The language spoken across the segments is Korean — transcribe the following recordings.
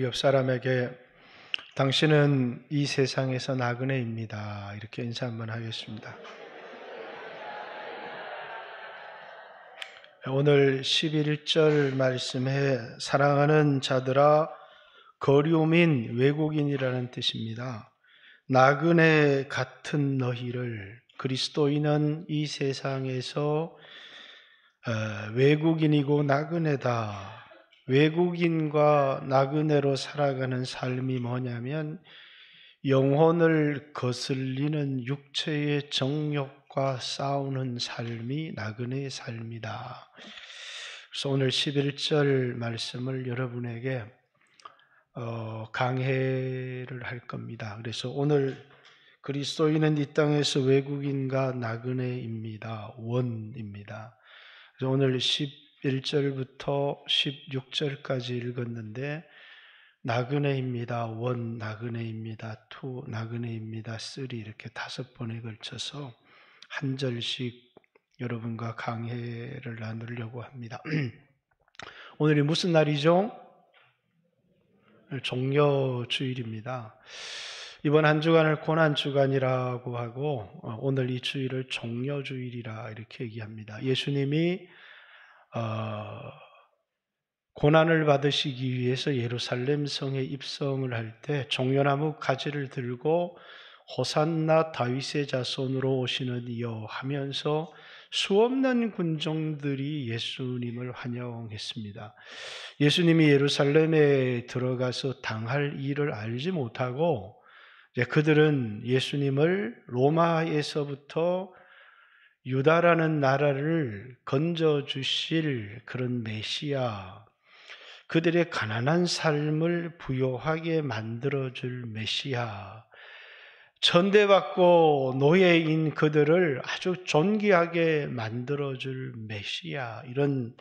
옆 사람에게 당신은 이 세상에서 나그네입니다. 이렇게 인사 한번 하겠습니다. 오늘 11절 말씀에 사랑하는 자들아 거류민 외국인이라는 뜻입니다. 나그네 같은 너희를 그리스도인은 이 세상에서 외국인이고 나그네다. 외국인과 나그네로 살아가는 삶이 뭐냐면 영혼을 거슬리는 육체의 정욕과 싸우는 삶이 나그네의 삶이다. 그래서 오늘 11절 말씀을 여러분에게 강해를 할 겁니다. 그래서 오늘 그리스도인은 이 땅에서 외국인과 나그네입니다. 원입니다. 그래서 오늘 11절부터 16절까지 읽었는데 나그네입니다. 원 나그네입니다. 투 나그네입니다. 쓰리 이렇게 5번에 걸쳐서 한 절씩 여러분과 강해를 나누려고 합니다. 오늘이 무슨 날이죠? 종려주일입니다. 이번 한 주간을 고난주간이라고 하고 오늘 이 주일을 종려주일이라 이렇게 얘기합니다. 예수님이 고난을 받으시기 위해서 예루살렘 성에 입성을 할 때 종려나무 가지를 들고 호산나 다윗의 자손으로 오시는 이여 하면서 수없는 군종들이 예수님을 환영했습니다. 예수님이 예루살렘에 들어가서 당할 일을 알지 못하고 그들은 예수님을 로마에서부터 유다라는 나라를 건져주실 그런 메시아, 그들의 가난한 삶을 부요하게 만들어줄 메시아, 천대받고 노예인 그들을 아주 존귀하게 만들어줄 메시아, 이런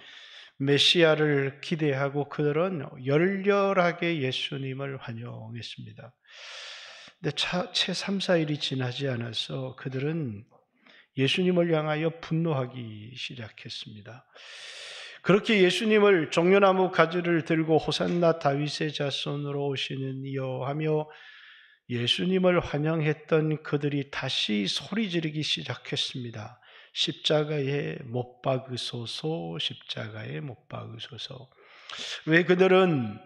메시아를 기대하고 그들은 열렬하게 예수님을 환영했습니다. 근데 채 3, 4일이 지나지 않아서 그들은 예수님을 향하여 분노하기 시작했습니다. 그렇게 예수님을 종려나무 가지를 들고 호산나 다윗의 자손으로 오시는 이여 하며 예수님을 환영했던 그들이 다시 소리 지르기 시작했습니다. 십자가에 못 박으소서, 십자가에 못 박으소서. 왜 그들은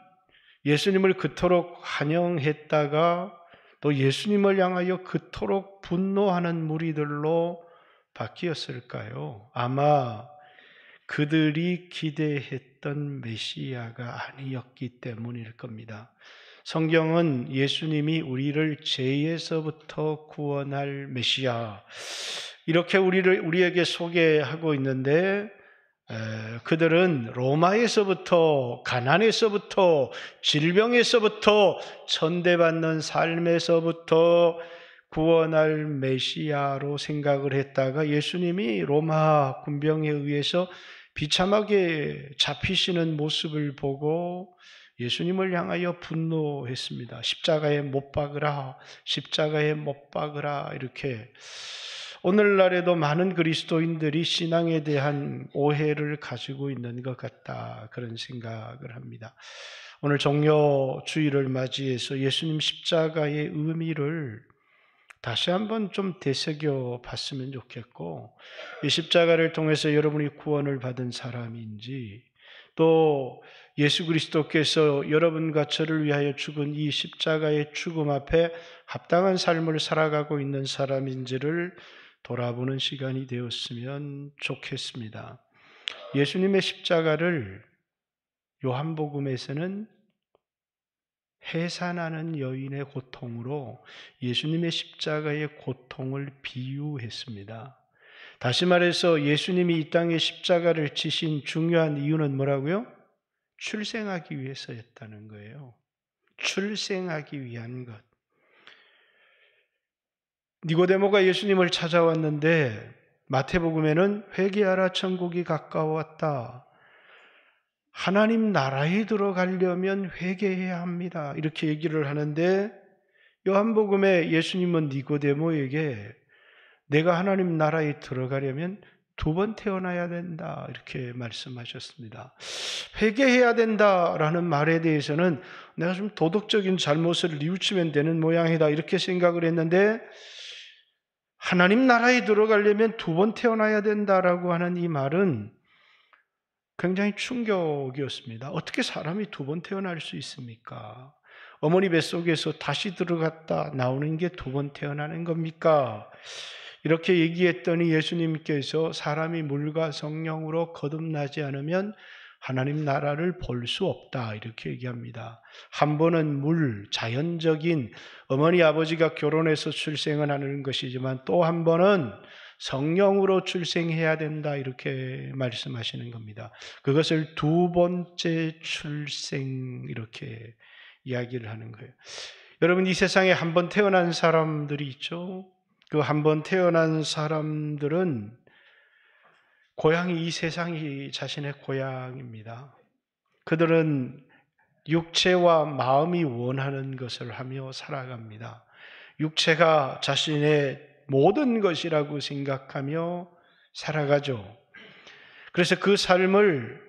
예수님을 그토록 환영했다가 또 예수님을 향하여 그토록 분노하는 무리들로 바뀌었을까요? 아마 그들이 기대했던 메시아가 아니었기 때문일 겁니다. 성경은 예수님이 우리를 죄에서부터 구원할 메시아 이렇게 우리에게 소개하고 있는데 그들은 로마에서부터 가난에서부터 질병에서부터 천대받는 삶에서부터 구원할 메시아로 생각을 했다가 예수님이 로마 군병에 의해서 비참하게 잡히시는 모습을 보고 예수님을 향하여 분노했습니다. 십자가에 못 박으라, 십자가에 못 박으라 이렇게. 오늘날에도 많은 그리스도인들이 신앙에 대한 오해를 가지고 있는 것 같다, 그런 생각을 합니다. 오늘 종려주일을 맞이해서 예수님 십자가의 의미를 다시 한번 좀 되새겨 봤으면 좋겠고, 이 십자가를 통해서 여러분이 구원을 받은 사람인지, 또 예수 그리스도께서 여러분과 저를 위하여 죽은 이 십자가의 죽음 앞에 합당한 삶을 살아가고 있는 사람인지를 돌아보는 시간이 되었으면 좋겠습니다. 예수님의 십자가를 요한복음에서는 해산하는 여인의 고통으로 예수님의 십자가의 고통을 비유했습니다. 다시 말해서 예수님이 이 땅에 십자가를 지신 중요한 이유는 뭐라고요? 출생하기 위해서였다는 거예요. 출생하기 위한 것. 니고데모가 예수님을 찾아왔는데 마태복음에는 회개하라 천국이 가까웠다. 하나님 나라에 들어가려면 회개해야 합니다. 이렇게 얘기를 하는데 요한복음에 예수님은 니고데모에게 내가 하나님 나라에 들어가려면 두 번 태어나야 된다 이렇게 말씀하셨습니다. 회개해야 된다라는 말에 대해서는 내가 좀 도덕적인 잘못을 뉘우치면 되는 모양이다 이렇게 생각을 했는데, 하나님 나라에 들어가려면 두 번 태어나야 된다라고 하는 이 말은 굉장히 충격이었습니다. 어떻게 사람이 두 번 태어날 수 있습니까? 어머니 뱃속에서 다시 들어갔다 나오는 게 두 번 태어나는 겁니까? 이렇게 얘기했더니 예수님께서 사람이 물과 성령으로 거듭나지 않으면 하나님 나라를 볼 수 없다 이렇게 얘기합니다. 한 번은 물, 자연적인 어머니 아버지가 결혼해서 출생을 하는 것이지만 또 한 번은 성령으로 출생해야 된다 이렇게 말씀하시는 겁니다. 그것을 두 번째 출생 이렇게 이야기를 하는 거예요. 여러분, 이 세상에 한 번 태어난 사람들이 있죠. 그 한 번 태어난 사람들은 고향이 이 세상이 자신의 고향입니다. 그들은 육체와 마음이 원하는 것을 하며 살아갑니다. 육체가 자신의 모든 것이라고 생각하며 살아가죠. 그래서 그 삶을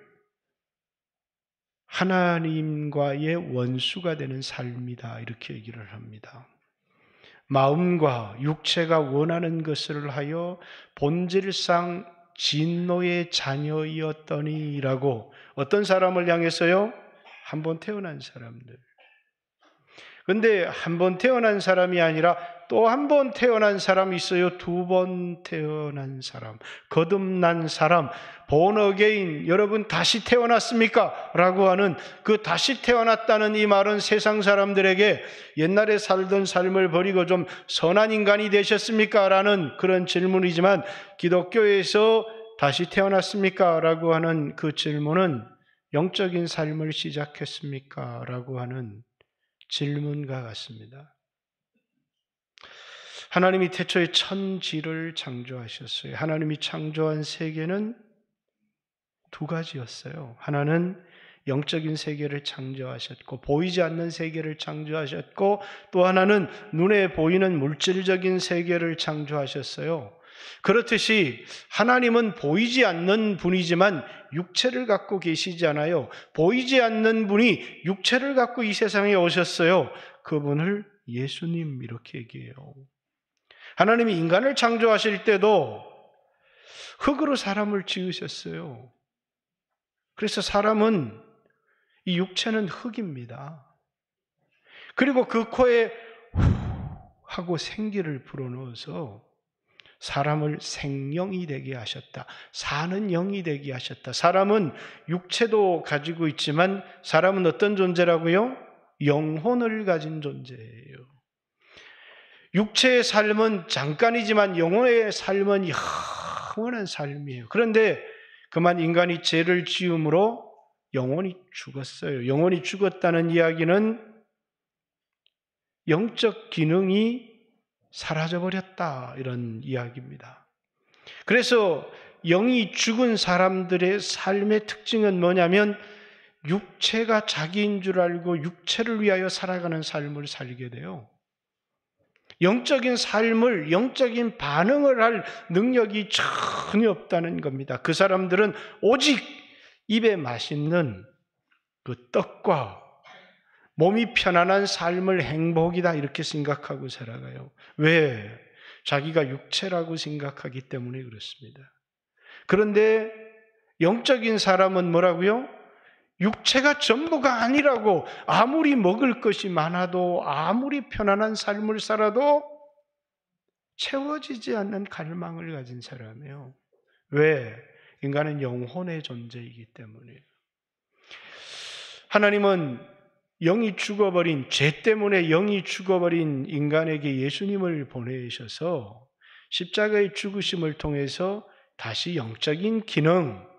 하나님과의 원수가 되는 삶이다 이렇게 얘기를 합니다. 마음과 육체가 원하는 것을 하여 본질상 진노의 자녀이었더니라고, 어떤 사람을 향해서요? 한 번 태어난 사람들. 그런데 한 번 태어난 사람이 아니라 또 한 번 태어난 사람이 있어요. 두 번 태어난 사람, 거듭난 사람, born again. 여러분 다시 태어났습니까? 라고 하는 그 다시 태어났다는 이 말은 세상 사람들에게 옛날에 살던 삶을 버리고 좀 선한 인간이 되셨습니까? 라는 그런 질문이지만, 기독교에서 다시 태어났습니까? 라고 하는 그 질문은 영적인 삶을 시작했습니까? 라고 하는 질문과 같습니다. 하나님이 태초에 천지를 창조하셨어요. 하나님이 창조한 세계는 두 가지였어요. 하나는 영적인 세계를 창조하셨고, 보이지 않는 세계를 창조하셨고, 또 하나는 눈에 보이는 물질적인 세계를 창조하셨어요. 그렇듯이 하나님은 보이지 않는 분이지만 육체를 갖고 계시지 않아요. 보이지 않는 분이 육체를 갖고 이 세상에 오셨어요. 그분을 예수님 이렇게 얘기해요. 하나님이 인간을 창조하실 때도 흙으로 사람을 지으셨어요. 그래서 사람은, 이 육체는 흙입니다. 그리고 그 코에 후 하고 생기를 불어넣어서 사람을 생명이 되게 하셨다. 사는 영이 되게 하셨다. 사람은 육체도 가지고 있지만 사람은 어떤 존재라고요? 영혼을 가진 존재예요. 육체의 삶은 잠깐이지만 영혼의 삶은 영원한 삶이에요. 그런데 그만 인간이 죄를 지음으로 영혼이 죽었어요. 영혼이 죽었다는 이야기는 영적 기능이 사라져버렸다 이런 이야기입니다. 그래서 영이 죽은 사람들의 삶의 특징은 뭐냐면 육체가 자기인 줄 알고 육체를 위하여 살아가는 삶을 살게 돼요. 영적인 삶을, 영적인 반응을 할 능력이 전혀 없다는 겁니다. 그 사람들은 오직 입에 맛있는 그 떡과 몸이 편안한 삶을 행복이다 이렇게 생각하고 살아가요. 왜? 자기가 육체라고 생각하기 때문에 그렇습니다. 그런데 영적인 사람은 뭐라고요? 육체가 전부가 아니라고, 아무리 먹을 것이 많아도 아무리 편안한 삶을 살아도 채워지지 않는 갈망을 가진 사람이에요. 왜? 인간은 영혼의 존재이기 때문이에요. 하나님은 영이 죽어버린, 죄 때문에 영이 죽어버린 인간에게 예수님을 보내셔서 십자가의 죽으심을 통해서 다시 영적인 기능,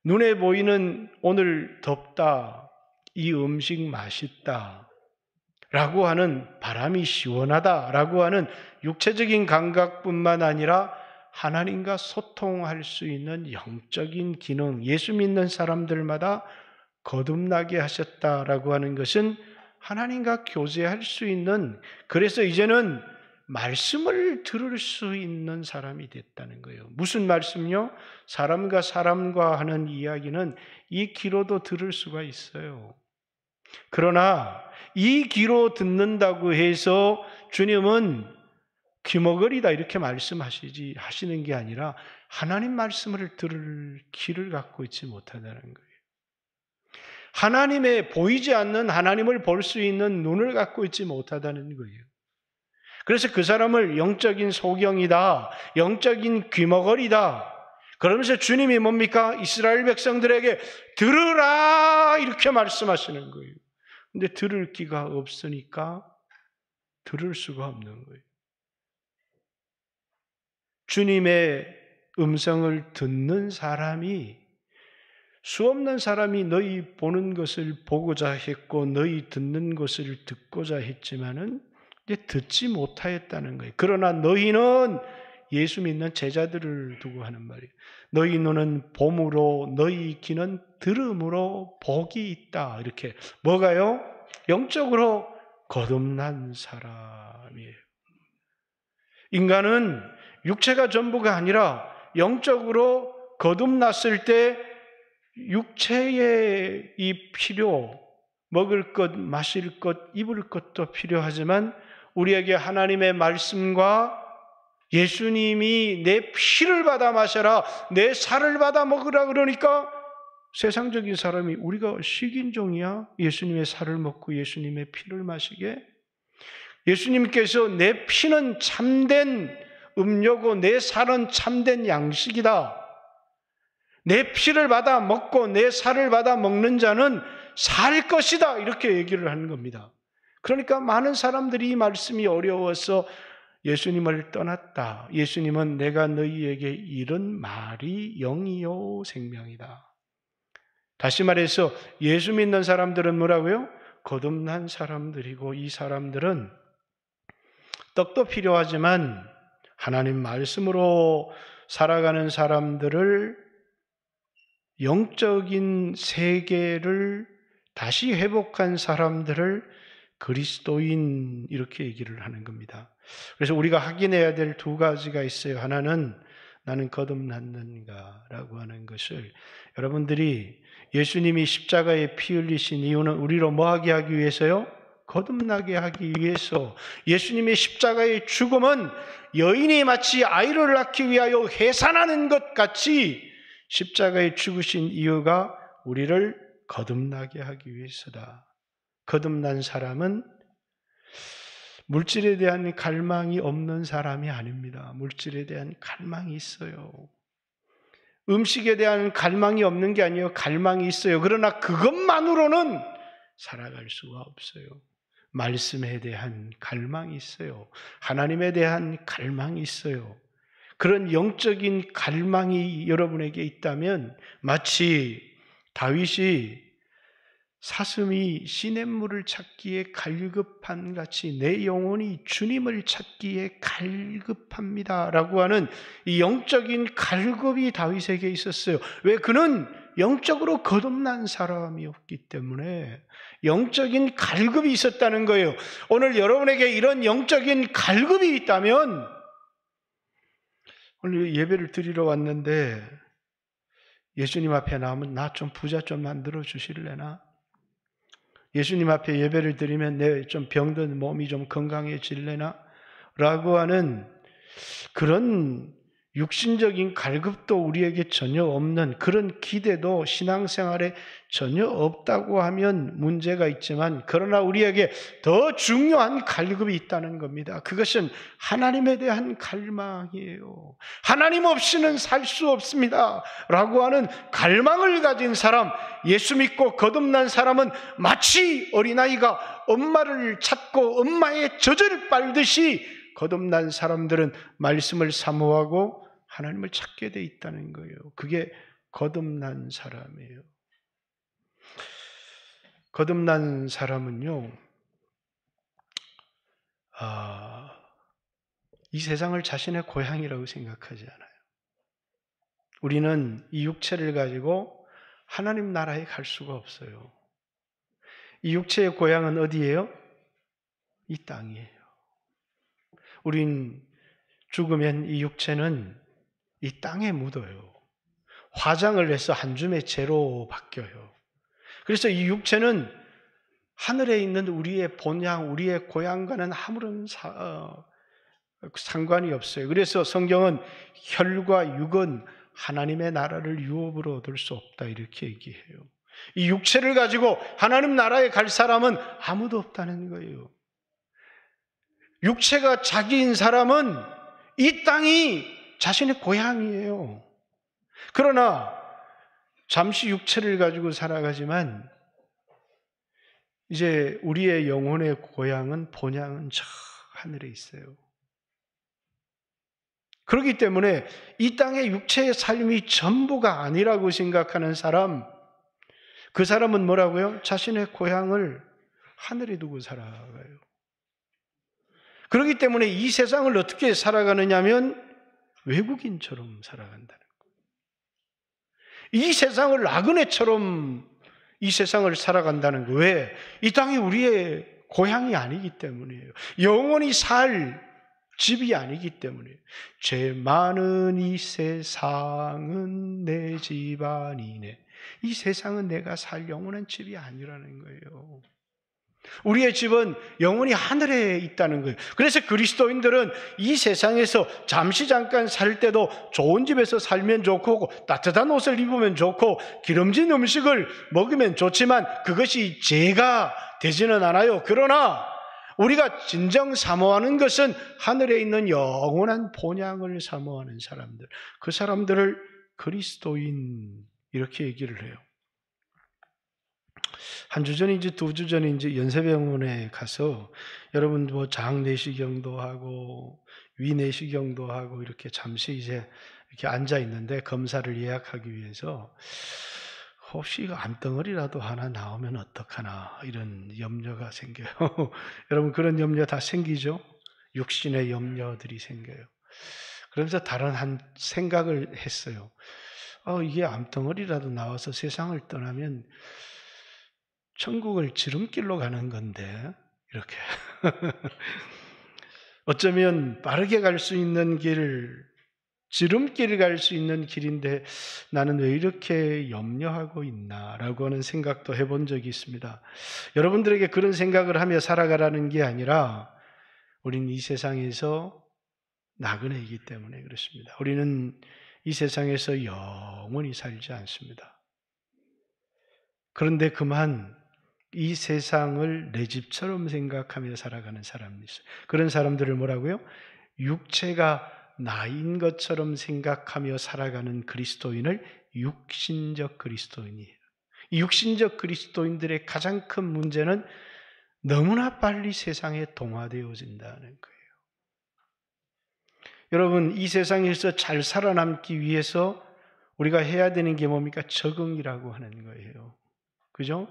눈에 보이는 오늘 덥다, 이 음식 맛있다 라고 하는, 바람이 시원하다 라고 하는 육체적인 감각뿐만 아니라 하나님과 소통할 수 있는 영적인 기능, 예수 믿는 사람들마다 거듭나게 하셨다라고 하는 것은 하나님과 교제할 수 있는, 그래서 이제는 말씀을 들을 수 있는 사람이 됐다는 거예요. 무슨 말씀요? 사람과 사람과 하는 이야기는 이 귀로도 들을 수가 있어요. 그러나 이 귀로 듣는다고 해서 주님은 귀머거리다 이렇게 하시는 게 아니라 하나님 말씀을 들을 귀를 갖고 있지 못하다는 거예요. 하나님의 보이지 않는 하나님을 볼 수 있는 눈을 갖고 있지 못하다는 거예요. 그래서 그 사람을 영적인 소경이다, 영적인 귀머거리다. 그러면서 주님이 뭡니까? 이스라엘 백성들에게 들으라 이렇게 말씀하시는 거예요. 근데 들을 귀가 없으니까 들을 수가 없는 거예요. 주님의 음성을 듣는 사람이 수없는 사람이 너희 보는 것을 보고자 했고 너희 듣는 것을 듣고자 했지만은 이제 듣지 못하였다는 거예요. 그러나 너희는 예수 믿는 제자들을 두고 하는 말이에요. 너희 눈은 봄으로 너희 귀는 들음으로 복이 있다. 이렇게 뭐가요? 영적으로 거듭난 사람이에요. 인간은 육체가 전부가 아니라 영적으로 거듭났을 때 육체의 이 필요, 먹을 것, 마실 것, 입을 것도 필요하지만 우리에게 하나님의 말씀과 예수님이 내 피를 받아 마셔라, 내 살을 받아 먹으라 그러니까 세상적인 사람이 우리가 식인종이야? 예수님의 살을 먹고 예수님의 피를 마시게? 예수님께서 내 피는 참된 음료고 내 살은 참된 양식이다. 내 피를 받아 먹고 내 살을 받아 먹는 자는 살 것이다. 이렇게 얘기를 하는 겁니다. 그러니까 많은 사람들이 이 말씀이 어려워서 예수님을 떠났다. 예수님은 내가 너희에게 이른 말이 영이요 생명이다. 다시 말해서 예수 믿는 사람들은 뭐라고요? 거듭난 사람들이고 이 사람들은 떡도 필요하지만 하나님 말씀으로 살아가는 사람들을 영적인 세계를 다시 회복한 사람들을 그리스도인 이렇게 얘기를 하는 겁니다. 그래서 우리가 확인해야 될 두 가지가 있어요. 하나는 나는 거듭났는가라고 하는 것을 여러분들이 예수님이 십자가에 피 흘리신 이유는 우리로 뭐하게 하기 위해서요? 거듭나게 하기 위해서. 예수님의 십자가의 죽음은 여인이 마치 아이를 낳기 위하여 해산하는 것 같이 십자가에 죽으신 이유가 우리를 거듭나게 하기 위해서다. 거듭난 사람은 물질에 대한 갈망이 없는 사람이 아닙니다. 물질에 대한 갈망이 있어요. 음식에 대한 갈망이 없는 게 아니에요. 갈망이 있어요. 그러나 그것만으로는 살아갈 수가 없어요. 말씀에 대한 갈망이 있어요. 하나님에 대한 갈망이 있어요. 그런 영적인 갈망이 여러분에게 있다면 마치 다윗이 사슴이 시냇물을 찾기에 갈급한 같이 내 영혼이 주님을 찾기에 갈급합니다 라고 하는 이 영적인 갈급이 다윗에게 있었어요. 왜? 그는 영적으로 거듭난 사람이었기 때문에 영적인 갈급이 있었다는 거예요. 오늘 여러분에게 이런 영적인 갈급이 있다면 오늘 예배를 드리러 왔는데 예수님 앞에 나오면 나 좀 부자 좀 만들어 주실래나? 예수님 앞에 예배를 드리면 내 좀 병든 몸이 좀 건강해질래나? 라고 하는 그런 육신적인 갈급도 우리에게 전혀 없는 그런 기대도 신앙생활에 전혀 없다고 하면 문제가 있지만 그러나 우리에게 더 중요한 갈급이 있다는 겁니다. 그것은 하나님에 대한 갈망이에요. 하나님 없이는 살 수 없습니다 라고 하는 갈망을 가진 사람, 예수 믿고 거듭난 사람은 마치 어린아이가 엄마를 찾고 엄마의 젖을 빨듯이 거듭난 사람들은 말씀을 사모하고 하나님을 찾게 돼 있다는 거예요. 그게 거듭난 사람이에요. 거듭난 사람은요, 이 세상을 자신의 고향이라고 생각하지 않아요. 우리는 이 육체를 가지고 하나님 나라에 갈 수가 없어요. 이 육체의 고향은 어디예요? 이 땅이에요. 우린 죽으면 이 육체는 이 땅에 묻어요. 화장을 해서 한 줌의 재로 바뀌어요. 그래서 이 육체는 하늘에 있는 우리의 본향, 우리의 고향과는 아무런 상관이 없어요. 그래서 성경은 혈과 육은 하나님의 나라를 유업으로 얻을 수 없다 이렇게 얘기해요. 이 육체를 가지고 하나님 나라에 갈 사람은 아무도 없다는 거예요. 육체가 자기인 사람은 이 땅이 자신의 고향이에요. 그러나 잠시 육체를 가지고 살아가지만 이제 우리의 영혼의 고향은 본향은 저 하늘에 있어요. 그렇기 때문에 이 땅의 육체의 삶이 전부가 아니라고 생각하는 사람, 그 사람은 뭐라고요? 자신의 고향을 하늘에 두고 살아가요. 그렇기 때문에 이 세상을 어떻게 살아가느냐 하면 외국인처럼 살아간다는 거예요. 이 세상을 나그네처럼 이 세상을 살아간다는 거예요. 왜? 이 땅이 우리의 고향이 아니기 때문이에요. 영원히 살 집이 아니기 때문이에요. 죄 많은 이 세상은 내 집 아니네. 이 세상은 내가 살 영원한 집이 아니라는 거예요. 우리의 집은 영원히 하늘에 있다는 거예요. 그래서 그리스도인들은 이 세상에서 잠깐 살 때도 좋은 집에서 살면 좋고 따뜻한 옷을 입으면 좋고 기름진 음식을 먹으면 좋지만 그것이 죄가 되지는 않아요. 그러나 우리가 진정 사모하는 것은 하늘에 있는 영원한 본향을 사모하는 사람들, 그 사람들을 그리스도인 이렇게 얘기를 해요. 한 주 전인지 2주 전인지 연세병원에 가서 여러분 뭐 장내시경도 하고 위내시경도 하고 이렇게 잠시 이제 이렇게 앉아 있는데 검사를 예약하기 위해서 혹시 암덩어리라도 하나 나오면 어떡하나 이런 염려가 생겨요. 여러분 그런 염려 다 생기죠? 육신의 염려들이 생겨요. 그러면서 다른 한 생각을 했어요. 이게 암덩어리라도 나와서 세상을 떠나면 천국을 지름길로 가는 건데 이렇게 어쩌면 빠르게 갈 수 있는 길, 지름길 갈 수 있는 길인데 나는 왜 이렇게 염려하고 있나라고 하는 생각도 해본 적이 있습니다. 여러분들에게 그런 생각을 하며 살아가라는 게 아니라 우리는 이 세상에서 나그네이기 때문에 그렇습니다. 우리는 이 세상에서 영원히 살지 않습니다. 그런데 그만 이 세상을 내 집처럼 생각하며 살아가는 사람이 있어요. 그런 사람들을 뭐라고요? 육체가 나인 것처럼 생각하며 살아가는 그리스도인을 육신적 그리스도인이에요. 이 육신적 그리스도인들의 가장 큰 문제는 너무나 빨리 세상에 동화되어진다는 거예요. 여러분, 이 세상에서 잘 살아남기 위해서 우리가 해야 되는 게 뭡니까? 적응이라고 하는 거예요. 그죠?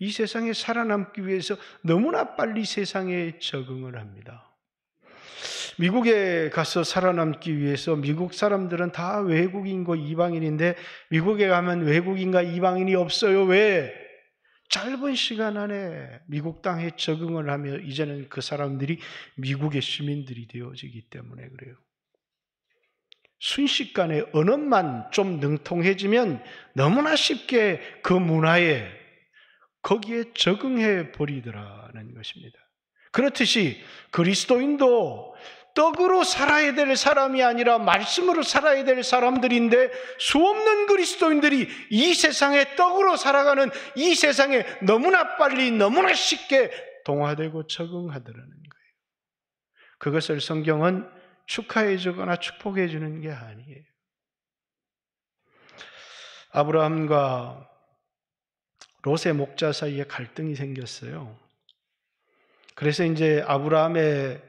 이 세상에 살아남기 위해서 너무나 빨리 세상에 적응을 합니다. 미국에 가서 살아남기 위해서 미국 사람들은 다 외국인과 이방인인데 미국에 가면 외국인과 이방인이 없어요. 왜? 짧은 시간 안에 미국 땅에 적응을 하며 이제는 그 사람들이 미국의 시민들이 되어지기 때문에 그래요. 순식간에 언어만 좀 능통해지면 너무나 쉽게 그 문화에 거기에 적응해 버리더라는 것입니다. 그렇듯이 그리스도인도 떡으로 살아야 될 사람이 아니라 말씀으로 살아야 될 사람들인데 수없는 그리스도인들이 이 세상에 떡으로 살아가는 이 세상에 너무나 빨리 너무나 쉽게 동화되고 적응하더라는 거예요. 그것을 성경은 축하해 주거나 축복해 주는 게 아니에요. 아브라함과 롯의 목자 사이에 갈등이 생겼어요. 그래서 이제 아브라함의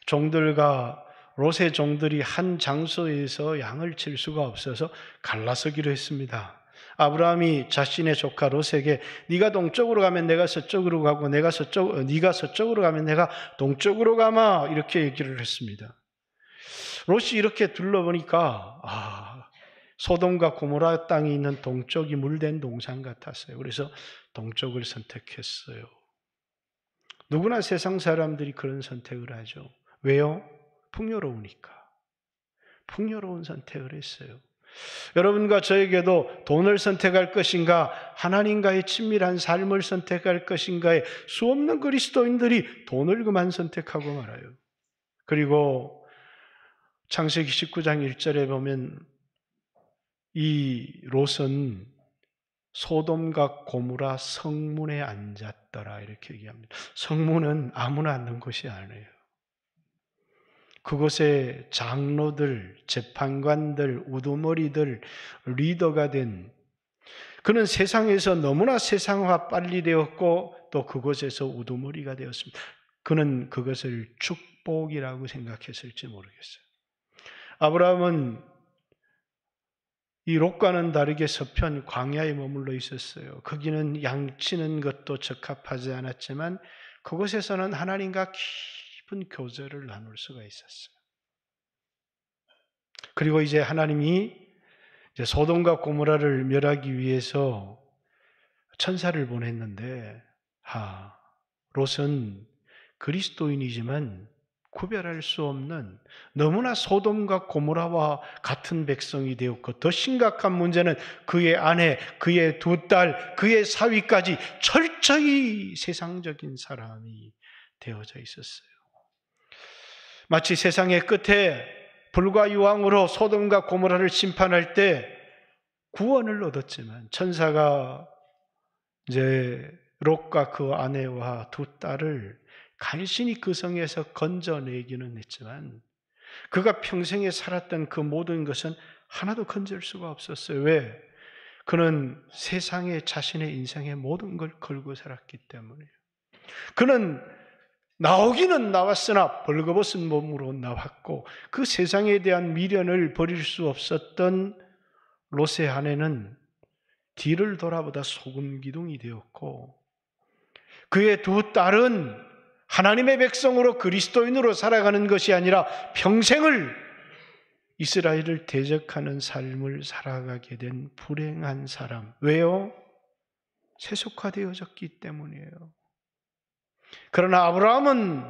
종들과 롯의 종들이 한 장소에서 양을 칠 수가 없어서 갈라서기로 했습니다. 아브라함이 자신의 조카 롯에게 네가 동쪽으로 가면 내가 서쪽으로 가고 네가 서쪽으로 가면 내가 동쪽으로 가마 이렇게 얘기를 했습니다. 롯이 이렇게 둘러보니까 소돔과 고모라 땅이 있는 동쪽이 물된 동산 같았어요. 그래서 동쪽을 선택했어요. 누구나 세상 사람들이 그런 선택을 하죠. 왜요? 풍요로우니까. 풍요로운 선택을 했어요. 여러분과 저에게도 돈을 선택할 것인가, 하나님과의 친밀한 삶을 선택할 것인가에 수없는 그리스도인들이 돈을 그만 선택하고 말아요. 그리고 창세기 19장 1절에 보면 이 롯은 소돔과 고모라 성문에 앉았더라 이렇게 얘기합니다. 성문은 아무나 앉는 곳이 아니에요. 그곳에 장로들, 재판관들, 우두머리들, 리더가 된, 그는 세상에서 너무나 세상화 빨리 되었고 또 그곳에서 우두머리가 되었습니다. 그는 그것을 축복이라고 생각했을지 모르겠어요. 아브라함은 이 롯과는 다르게 서편 광야에 머물러 있었어요. 거기는 양치는 것도 적합하지 않았지만 그곳에서는 하나님과 깊은 교제를 나눌 수가 있었어요. 그리고 이제 하나님이 소돔과 고모라를 멸하기 위해서 천사를 보냈는데 롯은 그리스도인이지만 구별할 수 없는 너무나 소돔과 고모라와 같은 백성이 되었고 더 심각한 문제는 그의 아내, 그의 두 딸, 그의 사위까지 철저히 세상적인 사람이 되어져 있었어요. 마치 세상의 끝에 불과 유황으로 소돔과 고모라를 심판할 때 구원을 얻었지만 천사가 이제 롯과 그 아내와 두 딸을 간신히 그 성에서 건져내기는 했지만 그가 평생에 살았던 그 모든 것은 하나도 건질 수가 없었어요. 왜? 그는 세상에 자신의 인생의 모든 걸 걸고 살았기 때문이에요. 그는 나오기는 나왔으나 벌거벗은 몸으로 나왔고 그 세상에 대한 미련을 버릴 수 없었던 롯의 아내는 뒤를 돌아보다 소금 기둥이 되었고 그의 두 딸은 하나님의 백성으로 그리스도인으로 살아가는 것이 아니라 평생을 이스라엘을 대적하는 삶을 살아가게 된 불행한 사람. 왜요? 세속화되어졌기 때문이에요. 그러나 아브라함은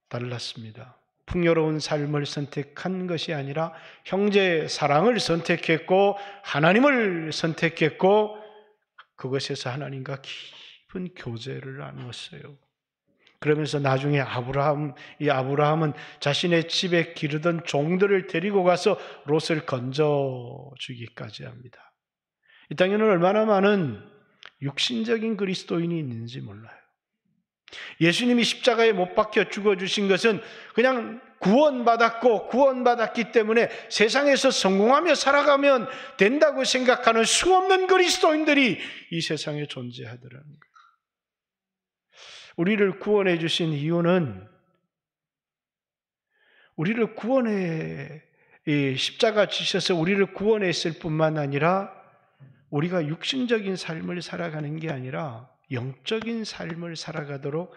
달랐습니다. 풍요로운 삶을 선택한 것이 아니라 형제의 사랑을 선택했고 하나님을 선택했고 그것에서 하나님과 깊은 교제를 나누었어요. 그러면서 나중에 아브라함은 자신의 집에 기르던 종들을 데리고 가서 롯을 건져주기까지 합니다. 이 땅에는 얼마나 많은 육신적인 그리스도인이 있는지 몰라요. 예수님이 십자가에 못 박혀 죽어주신 것은 그냥 구원받았기 때문에 세상에서 성공하며 살아가면 된다고 생각하는 수없는 그리스도인들이 이 세상에 존재하더라는 거예요. 우리를 구원해 주신 이유는 우리를 십자가 지셔서 우리를 구원했을 뿐만 아니라 우리가 육신적인 삶을 살아가는 게 아니라 영적인 삶을 살아가도록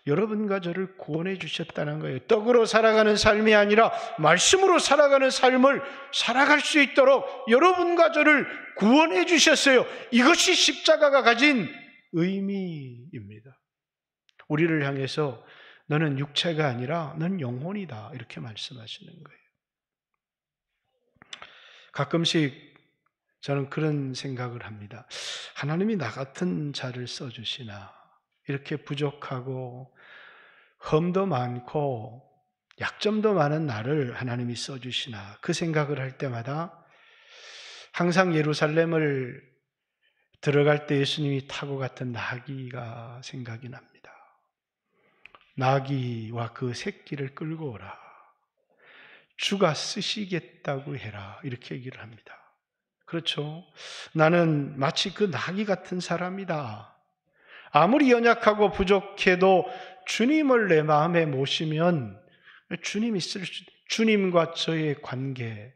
여러분과 저를 구원해 주셨다는 거예요. 떡으로 살아가는 삶이 아니라 말씀으로 살아가는 삶을 살아갈 수 있도록 여러분과 저를 구원해 주셨어요. 이것이 십자가가 가진 의미입니다. 우리를 향해서 너는 육체가 아니라 넌 영혼이다 이렇게 말씀하시는 거예요. 가끔씩 저는 그런 생각을 합니다. 하나님이 나 같은 자를 써주시나, 이렇게 부족하고 흠도 많고 약점도 많은 나를 하나님이 써주시나, 그 생각을 할 때마다 항상 예루살렘을 들어갈 때 예수님이 타고 갔던 나귀가 생각이 납니다. 나귀와 그 새끼를 끌고 오라. 주가 쓰시겠다고 해라. 이렇게 얘기를 합니다. 그렇죠? 나는 마치 그 나귀 같은 사람이다. 아무리 연약하고 부족해도 주님을 내 마음에 모시면 주님과 저의 관계,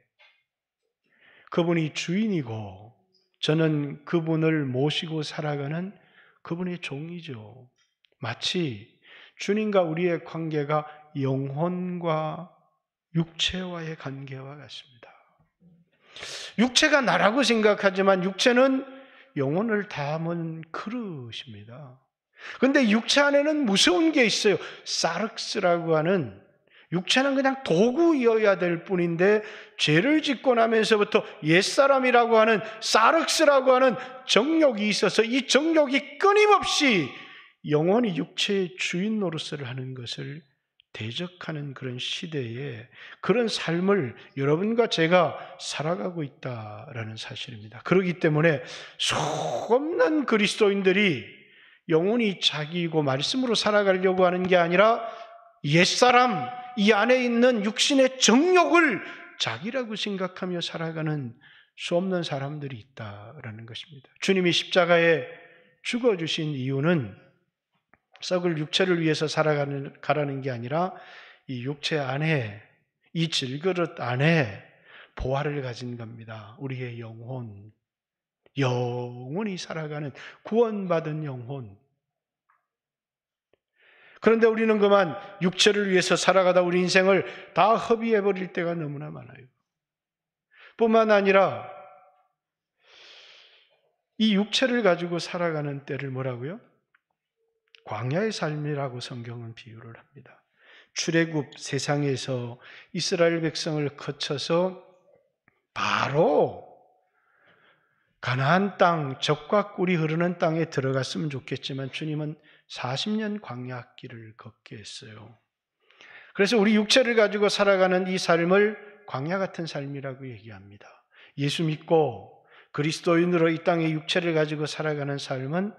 그분이 주인이고 저는 그분을 모시고 살아가는 그분의 종이죠. 마치 주님과 우리의 관계가 영혼과 육체와의 관계와 같습니다. 육체가 나라고 생각하지만 육체는 영혼을 담은 그릇입니다. 그런데 육체 안에는 무서운 게 있어요. 사르스라고 하는 육체는 그냥 도구이어야 될 뿐인데 죄를 짓고 나면서부터 옛사람이라고 하는 사륵스라고 하는 정욕이 있어서 이 정욕이 끊임없이 영원히 육체의 주인 노릇을 하는 것을 대적하는 그런 시대에 그런 삶을 여러분과 제가 살아가고 있다라는 사실입니다. 그렇기 때문에 수없는 그리스도인들이 영혼이 자기이고 말씀으로 살아가려고 하는 게 아니라 옛사람, 이 안에 있는 육신의 정욕을 자기라고 생각하며 살아가는 수없는 사람들이 있다라는 것입니다. 주님이 십자가에 죽어주신 이유는 썩을 육체를 위해서 살아가라는 게 아니라 이 육체 안에, 이 질그릇 안에 보화를 가진 겁니다. 우리의 영혼, 영원히 살아가는 구원받은 영혼. 그런데 우리는 그만 육체를 위해서 살아가다 우리 인생을 다 허비해버릴 때가 너무나 많아요. 뿐만 아니라 이 육체를 가지고 살아가는 때를 뭐라고요? 광야의 삶이라고 성경은 비유를 합니다. 출애굽 세상에서 이스라엘 백성을 거쳐서 바로 가나안 땅, 젖과 꿀이 흐르는 땅에 들어갔으면 좋겠지만 주님은 40년 광야길을 걷게 했어요. 그래서 우리 육체를 가지고 살아가는 이 삶을 광야 같은 삶이라고 얘기합니다. 예수 믿고 그리스도인으로 이 땅에 육체를 가지고 살아가는 삶은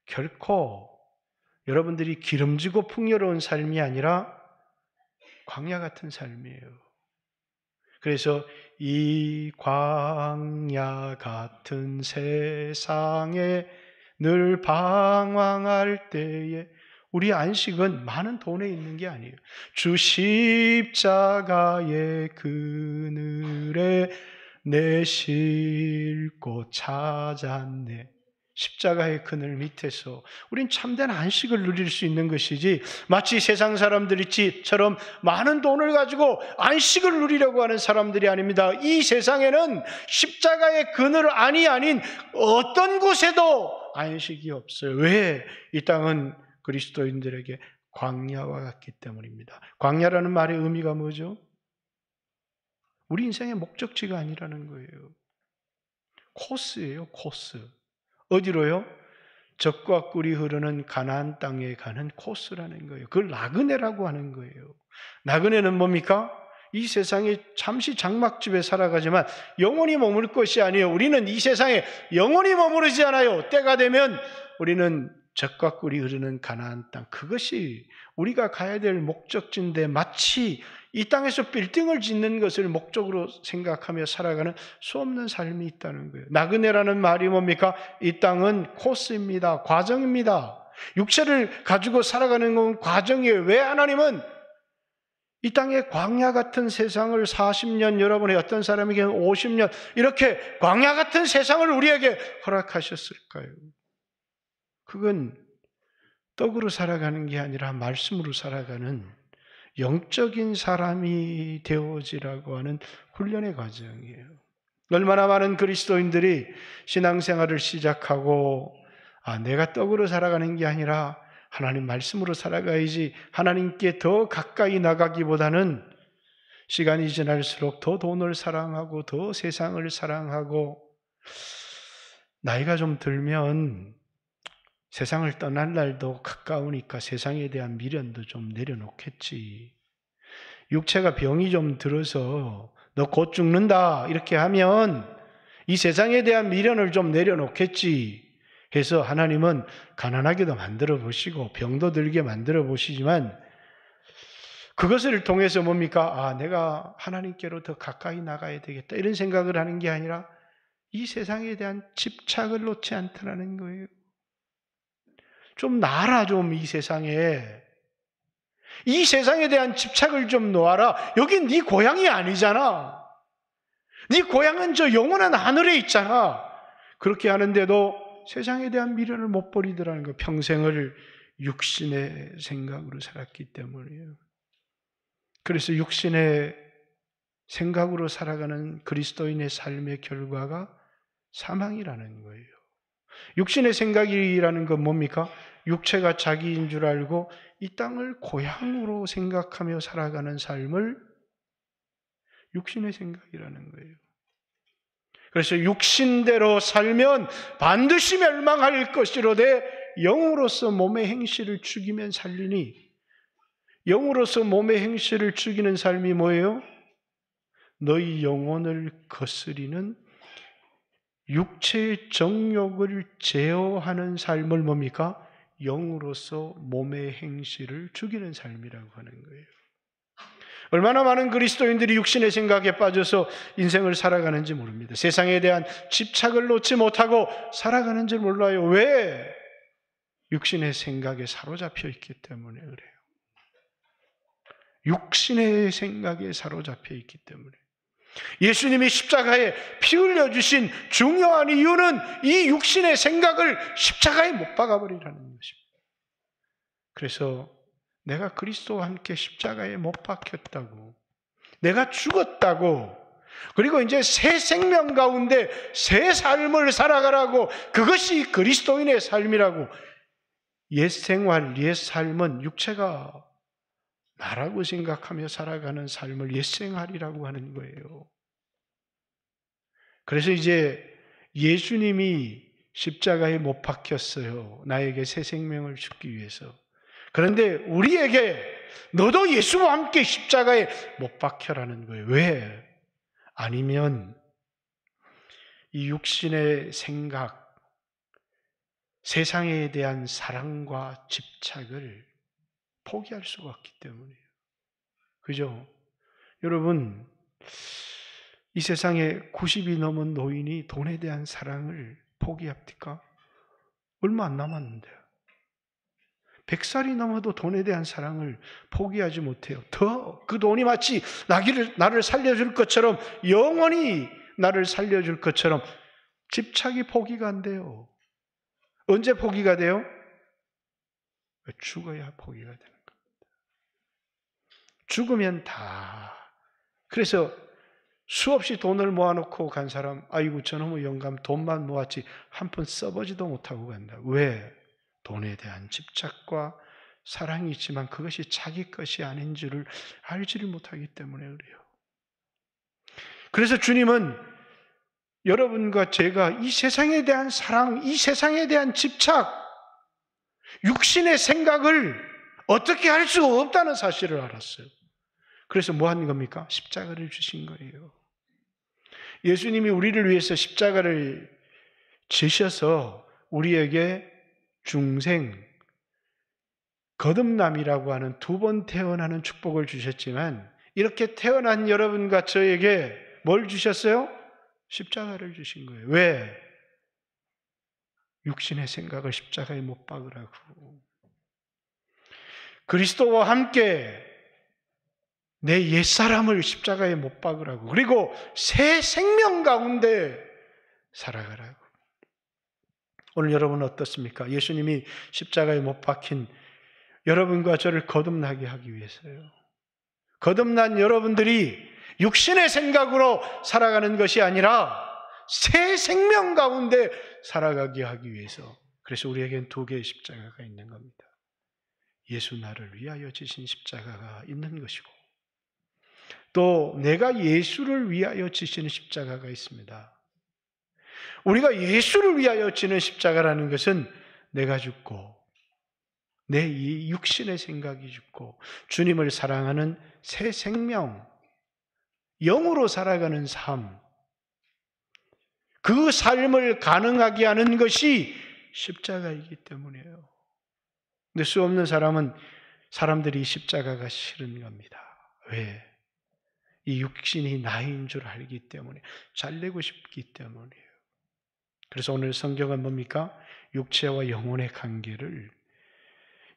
결코 여러분들이 기름지고 풍요로운 삶이 아니라 광야 같은 삶이에요. 그래서 이 광야 같은 세상에 늘 방황할 때에 우리 안식은 많은 돈에 있는 게 아니에요. 주 십자가의 그늘에 내 쉴 곳 찾았네. 십자가의 그늘 밑에서 우린 참된 안식을 누릴 수 있는 것이지 마치 세상 사람들이처럼 많은 돈을 가지고 안식을 누리려고 하는 사람들이 아닙니다. 이 세상에는 십자가의 그늘 안이 아닌 어떤 곳에도 안식이 없어요. 왜? 이 땅은 그리스도인들에게 광야와 같기 때문입니다. 광야라는 말의 의미가 뭐죠? 우리 인생의 목적지가 아니라는 거예요. 코스예요, 코스. 어디로요? 젖과 꿀이 흐르는 가나안 땅에 가는 코스라는 거예요. 그걸 나그네라고 하는 거예요. 나그네는 뭡니까? 이 세상에 잠시 장막집에 살아가지만 영원히 머물 것이 아니에요. 우리는 이 세상에 영원히 머무르지 않아요. 때가 되면 우리는 젖과 꿀이 흐르는 가나안 땅, 그것이 우리가 가야 될 목적지인데 마치 이 땅에서 빌딩을 짓는 것을 목적으로 생각하며 살아가는 수없는 삶이 있다는 거예요. 나그네라는 말이 뭡니까? 이 땅은 코스입니다. 과정입니다. 육체를 가지고 살아가는 건 과정이에요. 왜 하나님은 이 땅의 광야 같은 세상을 40년, 여러분의 어떤 사람에게는 50년 이렇게 광야 같은 세상을 우리에게 허락하셨을까요? 그건 떡으로 살아가는 게 아니라 말씀으로 살아가는 영적인 사람이 되어지라고 하는 훈련의 과정이에요. 얼마나 많은 그리스도인들이 신앙생활을 시작하고 내가 떡으로 살아가는 게 아니라 하나님 말씀으로 살아가야지, 하나님께 더 가까이 나가기보다는 시간이 지날수록 더 돈을 사랑하고 더 세상을 사랑하고 나이가 좀 들면 세상을 떠날 날도 가까우니까 세상에 대한 미련도 좀 내려놓겠지. 육체가 병이 좀 들어서 너 곧 죽는다 이렇게 하면 이 세상에 대한 미련을 좀 내려놓겠지 해서 하나님은 가난하게도 만들어 보시고 병도 들게 만들어 보시지만 그것을 통해서 뭡니까? 내가 하나님께로 더 가까이 나가야 되겠다 이런 생각을 하는 게 아니라 이 세상에 대한 집착을 놓지 않더라는 거예요. 좀 놔라, 좀 이 세상에. 이 세상에 대한 집착을 좀 놓아라. 여긴 네 고향이 아니잖아. 네 고향은 저 영원한 하늘에 있잖아. 그렇게 하는데도 세상에 대한 미련을 못 버리더라는 거예요. 평생을 육신의 생각으로 살았기 때문이에요. 그래서 육신의 생각으로 살아가는 그리스도인의 삶의 결과가 사망이라는 거예요. 육신의 생각이라는 건 뭡니까? 육체가 자기인 줄 알고 이 땅을 고향으로 생각하며 살아가는 삶을 육신의 생각이라는 거예요. 그래서 육신대로 살면 반드시 멸망할 것이로되 영으로서 몸의 행실을 죽이면 살리니, 영으로서 몸의 행실을 죽이는 삶이 뭐예요? 너희 영혼을 거스리는 육체의 정욕을 제어하는 삶을 뭡니까? 영으로서 몸의 행실을 죽이는 삶이라고 하는 거예요. 얼마나 많은 그리스도인들이 육신의 생각에 빠져서 인생을 살아가는지 모릅니다. 세상에 대한 집착을 놓지 못하고 살아가는 줄 몰라요. 왜? 육신의 생각에 사로잡혀 있기 때문에 그래요. 육신의 생각에 사로잡혀 있기 때문에. 예수님이 십자가에 피 흘려주신 중요한 이유는 이 육신의 생각을 십자가에 못 박아버리라는 것입니다. 그래서 내가 그리스도와 함께 십자가에 못 박혔다고, 내가 죽었다고, 그리고 이제 새 생명 가운데 새 삶을 살아가라고, 그것이 그리스도인의 삶이라고. 옛 생활, 옛 삶은 육체가 나라고 생각하며 살아가는 삶을 옛 생활이라고 하는 거예요. 그래서 이제 예수님이 십자가에 못 박혔어요. 나에게 새 생명을 주기 위해서. 그런데 우리에게 너도 예수와 함께 십자가에 못 박혀라는 거예요. 왜? 아니면 이 육신의 생각, 세상에 대한 사랑과 집착을 포기할 수가 없기 때문이에요. 그죠? 여러분, 이 세상에 90이 넘은 노인이 돈에 대한 사랑을 포기합니까? 얼마 안 남았는데요. 100살이 넘어도 돈에 대한 사랑을 포기하지 못해요. 더 그 돈이 마치 나를 살려줄 것처럼, 영원히 나를 살려줄 것처럼 집착이 포기가 안 돼요. 언제 포기가 돼요? 죽어야 포기가 되는 겁니다. 죽으면 다. 그래서 수없이 돈을 모아놓고 간 사람, 아이고 저놈의 영감 돈만 모았지 한 푼 써보지도 못하고 간다. 왜? 돈에 대한 집착과 사랑이 있지만 그것이 자기 것이 아닌 줄을 알지를 못하기 때문에 그래요. 그래서 주님은 여러분과 제가 이 세상에 대한 사랑, 이 세상에 대한 집착, 육신의 생각을 어떻게 할 수 없다는 사실을 알았어요. 그래서 뭐 하는 겁니까? 십자가를 주신 거예요. 예수님이 우리를 위해서 십자가를 지셔서 우리에게 중생, 거듭남이라고 하는 두 번 태어나는 축복을 주셨지만, 이렇게 태어난 여러분과 저에게 뭘 주셨어요? 십자가를 주신 거예요. 왜? 육신의 생각을 십자가에 못 박으라고. 그리스도와 함께 내 옛사람을 십자가에 못 박으라고. 그리고 새 생명 가운데 살아가라고. 오늘 여러분은 어떻습니까? 예수님이 십자가에 못 박힌 여러분과 저를 거듭나게 하기 위해서요. 거듭난 여러분들이 육신의 생각으로 살아가는 것이 아니라 새 생명 가운데 살아가게 하기 위해서. 그래서 우리에겐 두 개의 십자가가 있는 겁니다. 예수 나를 위하여 지신 십자가가 있는 것이고, 또 내가 예수를 위하여 지시는 십자가가 있습니다. 우리가 예수를 위하여 지는 십자가라는 것은 내가 죽고 내 이 육신의 생각이 죽고 주님을 사랑하는 새 생명, 영으로 살아가는 삶, 그 삶을 가능하게 하는 것이 십자가이기 때문이에요. 근데 수 없는 사람들이 십자가가 싫은 겁니다. 왜? 이 육신이 나인 줄 알기 때문에, 잘내고 싶기 때문이에요. 그래서 오늘 성경은 뭡니까? 육체와 영혼의 관계를,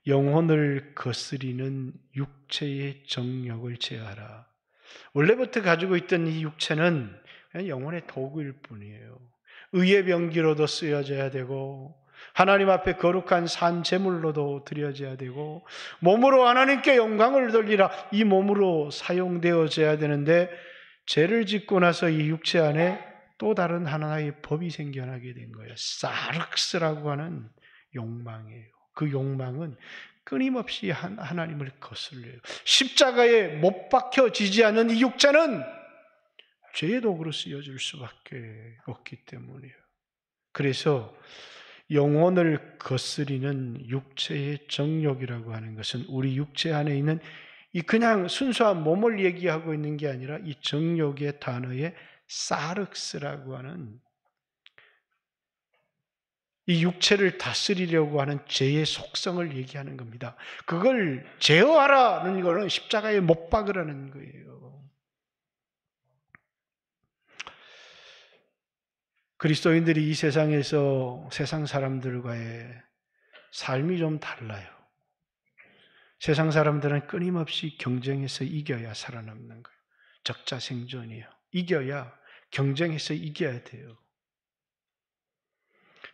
영혼을 거스리는 육체의 정욕을 제하라. 원래부터 가지고 있던 이 육체는 그냥 영혼의 도구일 뿐이에요. 의의 병기로도 쓰여져야 되고, 하나님 앞에 거룩한 산 제물로도 드려져야 되고, 몸으로 하나님께 영광을 돌리라, 이 몸으로 사용되어져야 되는데, 죄를 짓고 나서 이 육체 안에 또 다른 하나의 법이 생겨나게 된 거예요. 사륵스라고 하는 욕망이에요. 그 욕망은 끊임없이 하나님을 거슬려요. 십자가에 못 박혀지지 않은 이 육체는 죄의 도구로 쓰여질 수밖에 없기 때문이에요. 그래서 영혼을 거스리는 육체의 정욕이라고 하는 것은 우리 육체 안에 있는 이 그냥 순수한 몸을 얘기하고 있는 게 아니라 이 정욕의 단어에 사륵스라고 하는 이 육체를 다스리려고 하는 죄의 속성을 얘기하는 겁니다. 그걸 제어하라는 것은 십자가에 못 박으라는 거예요. 그리스도인들이 이 세상에서 세상 사람들과의 삶이 좀 달라요. 세상 사람들은 끊임없이 경쟁해서 이겨야 살아남는 거예요. 적자생존이에요. 이겨야, 경쟁해서 이겨야 돼요.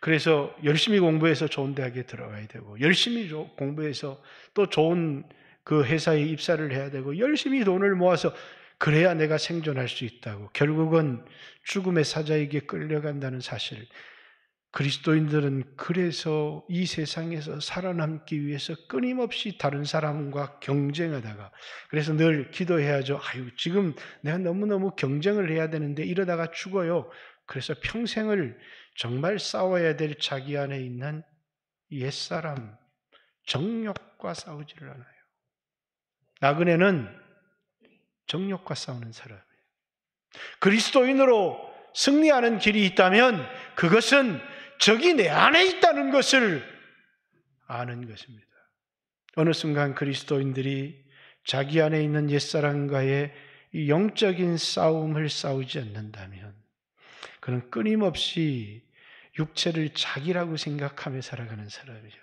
그래서 열심히 공부해서 좋은 대학에 들어가야 되고, 열심히 공부해서 또 좋은 그 회사에 입사를 해야 되고, 열심히 돈을 모아서 그래야 내가 생존할 수 있다고. 결국은 죽음의 사자에게 끌려간다는 사실. 그리스도인들은 그래서 이 세상에서 살아남기 위해서 끊임없이 다른 사람과 경쟁하다가, 그래서 늘 기도해야죠. 지금 내가 너무너무 경쟁을 해야 되는데 이러다가 죽어요. 그래서 평생을 정말 싸워야 될 자기 안에 있는 옛사람, 정욕과 싸우지를 않아요. 나그네는 정욕과 싸우는 사람이에요. 그리스도인으로 승리하는 길이 있다면 그것은 적이 내 안에 있다는 것을 아는 것입니다. 어느 순간 그리스도인들이 자기 안에 있는 옛사람과의 이 영적인 싸움을 싸우지 않는다면 그는 끊임없이 육체를 자기라고 생각하며 살아가는 사람이죠.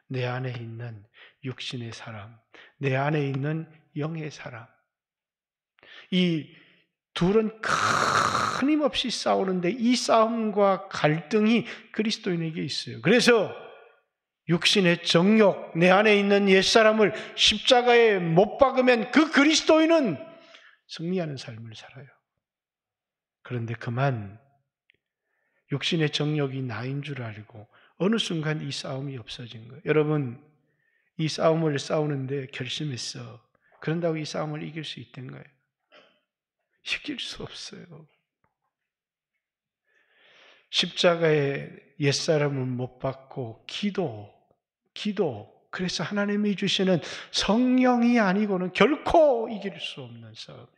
내 안에 있는 육신의 사람, 내 안에 있는 영의 사람. 이 둘은 끊임없이 싸우는데 이 싸움과 갈등이 그리스도인에게 있어요. 그래서 육신의 정욕, 내 안에 있는 옛사람을 십자가에 못 박으면 그 그리스도인은 승리하는 삶을 살아요. 그런데 그만 육신의 정욕이 나인 줄 알고 어느 순간 이 싸움이 없어진 거예요. 여러분, 이 싸움을 싸우는데 결심했어. 그런다고 이 싸움을 이길 수 있던 거예요? 이길 수 없어요. 십자가에 옛사람은 못 박고 기도. 그래서 하나님이 주시는 성령이 아니고는 결코 이길 수 없는 싸움이에요.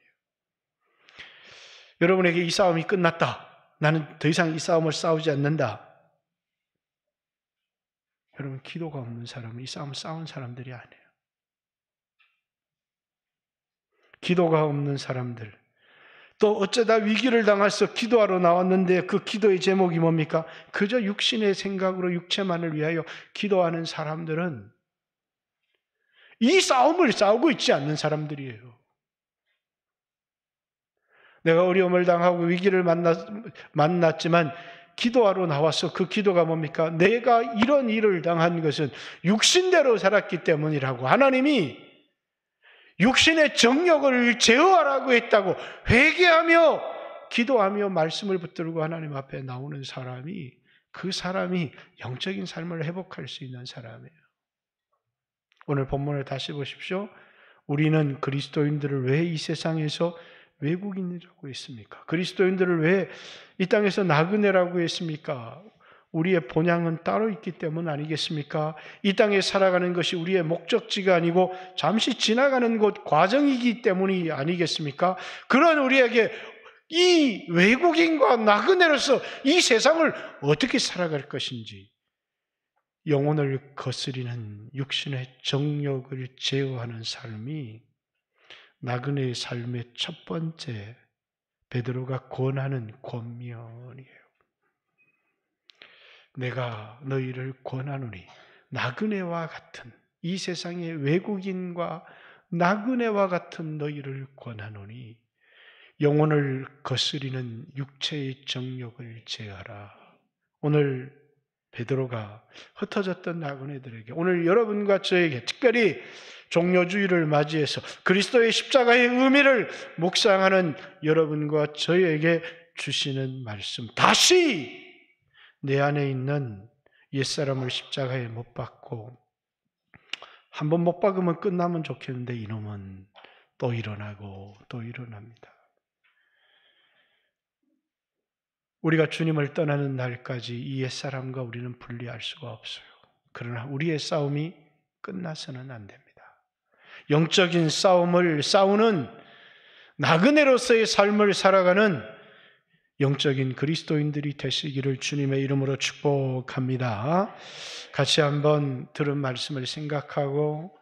여러분에게 이 싸움이 끝났다. 나는 더 이상 이 싸움을 싸우지 않는다. 여러분, 기도가 없는 사람은 이 싸움을 싸운 사람들이 아니에요. 기도가 없는 사람들, 또 어쩌다 위기를 당해서 기도하러 나왔는데 그 기도의 제목이 뭡니까? 그저 육신의 생각으로 육체만을 위하여 기도하는 사람들은 이 싸움을 싸우고 있지 않는 사람들이에요. 내가 어려움을 당하고 위기를 만났지만 기도하러 나와서 그 기도가 뭡니까? 내가 이런 일을 당한 것은 육신대로 살았기 때문이라고 하나님이 육신의 정욕을 제어하라고 했다고 회개하며 기도하며 말씀을 붙들고 하나님 앞에 나오는 사람이 그 사람이 영적인 삶을 회복할 수 있는 사람이에요. 오늘 본문을 다시 보십시오. 우리는 그리스도인들을 왜 이 세상에서 외국인이라고 했습니까? 그리스도인들을 왜 이 땅에서 나그네라고 했습니까? 우리의 본향은 따로 있기 때문 아니겠습니까? 이 땅에 살아가는 것이 우리의 목적지가 아니고 잠시 지나가는 곳 과정이기 때문이 아니겠습니까? 그런 우리에게 이 외국인과 나그네로서 이 세상을 어떻게 살아갈 것인지 영혼을 거스리는 육신의 정욕을 제어하는 삶이 나그네의 삶의 첫 번째 베드로가 권하는 권면이에요. 내가 너희를 권하노니 나그네와 같은 이 세상의 외국인과 나그네와 같은 너희를 권하노니 영혼을 거스리는 육체의 정욕을 제하라. 오늘 베드로가 흩어졌던 나그네들에게, 오늘 여러분과 저에게 특별히 종료주의를 맞이해서 그리스도의 십자가의 의미를 묵상하는 여러분과 저에게 주시는 말씀, 다시 내 안에 있는 옛사람을 십자가에 못 박고 생각하고 한번 못 박으면 끝나면 좋겠는데 이놈은 또 일어나고 또 일어납니다. 우리가 주님을 떠나는 날까지 이 옛사람과 우리는 분리할 수가 없어요. 그러나 우리의 싸움이 끝나서는 안 됩니다. 영적인 싸움을 싸우는 나그네로서의 삶을 살아가는 영적인 그리스도인들이 되시기를 주님의 이름으로 축복합니다. 같이 한번 들은 말씀을 생각하고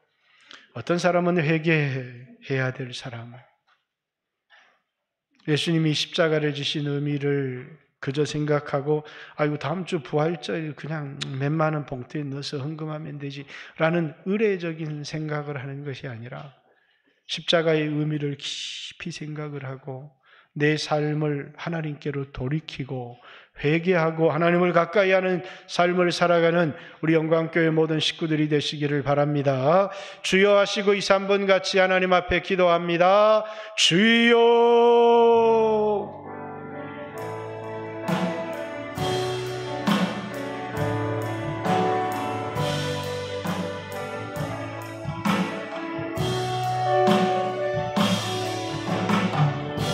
어떤 사람은 회개해야 될 사람, 예수님이 십자가를 지신 의미를 그저 생각하고 아이고 다음 주 부활절 그냥 몇만 원 봉투에 넣어서 헌금하면 되지 라는 의례적인 생각을 하는 것이 아니라 십자가의 의미를 깊이 생각을 하고 내 삶을 하나님께로 돌이키고 회개하고 하나님을 가까이 하는 삶을 살아가는 우리 영광교회 모든 식구들이 되시기를 바랍니다. 주여 하시고 2, 3분 같이 하나님 앞에 기도합니다. 주여